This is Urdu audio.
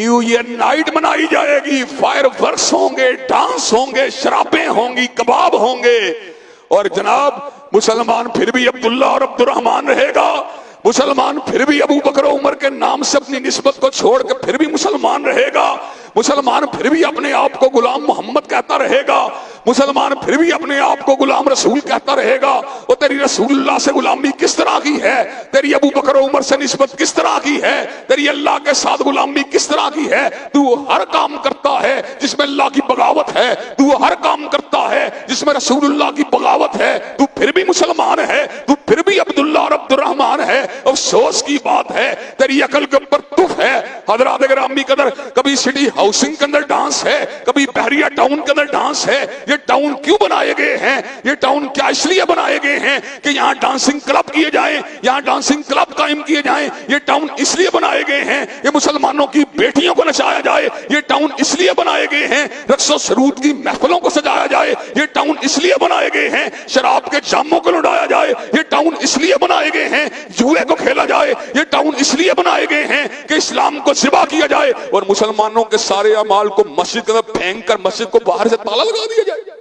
نیو ایئر نائٹ منائی جائے گی، فائر ورکس ہوں گے، ڈانس ہوں گے، شرابیں ہوں گی، کباب ہوں گے، اور جناب مسلمان پھر بھی عبداللہ اور عبد الرحمن رہے گا، مسلمان پھر بھی ابو بکر و عمر کے نام سے اپنی نسبت کو چھوڑ کے پھر بھی مسلمان رہے گا، مسلمان پھر بھی اپنے آپ کو غلام محمد کہتا رہے گا، مسلمان پھر بھی اپنے آپ کو غلام رسول کہتا رہے گا۔ وہ تیری رسول اللہ سے غلامی کس طرح کی ہے، تیری ابو بکر و عمر سے نسبت کس طرح کی ہے، تیری اللہ کے ساتھ غلامی کس طرح کی ہے؟ تو ہر کام کرتا ہے جس میں اللہ کی بغاوت ہے، تو ہر کام کرتا ہے جس میں رسول اللہ کی بغاوت ہے، تو پھر بھی مسلمان ہے، تو پھر بھی عبداللہ اور عبد الرحمن ہے۔ افسوس کی بات ہے تیری عقل کے اوپر تف ہے۔ حضرات گرامی قدر، کبھی سٹی ہاؤسنگ کے اندر ڈانس ہے، کبھی بحریہ ٹاؤن کے اندر ڈانس ہے۔ یہ ٹاؤن کیوں بنائے گئے ہیں؟ یہ ٹاؤن کیا اس لیے بنائے گئے ہیں کہ یہاں ڈانسنگ کلب کیے جائیں، یہاں ڈانسنگ کلب قائم کیے جائیں۔ یہ ٹاؤن اس لیے بنائے گئے ہیں یہ مسلمانوں کی بیٹیوں کو نچایا جائے۔ یہ ٹاؤن اس لیے بنائے گئے ہیں رقص و سرود کی محفلوں کو سجایا جائے۔ یہ ٹاؤن اس لیے بنائے گئے ہیں شراب کے جاموں کو لڑایا جائے۔ یہ ٹاؤن اس لیے بنائے گئے ہیں جوئے کو کھیلا جائے۔ یہ ٹاؤن اس لیے بنائے گئے ہیں کہ اسلام کو ذبح کیا جائے اور مسلمانوں کے سارے اعمال کو مسجد کے اندر پھینک کر مسجد کو باہر سے تالا لگا دیا جائے۔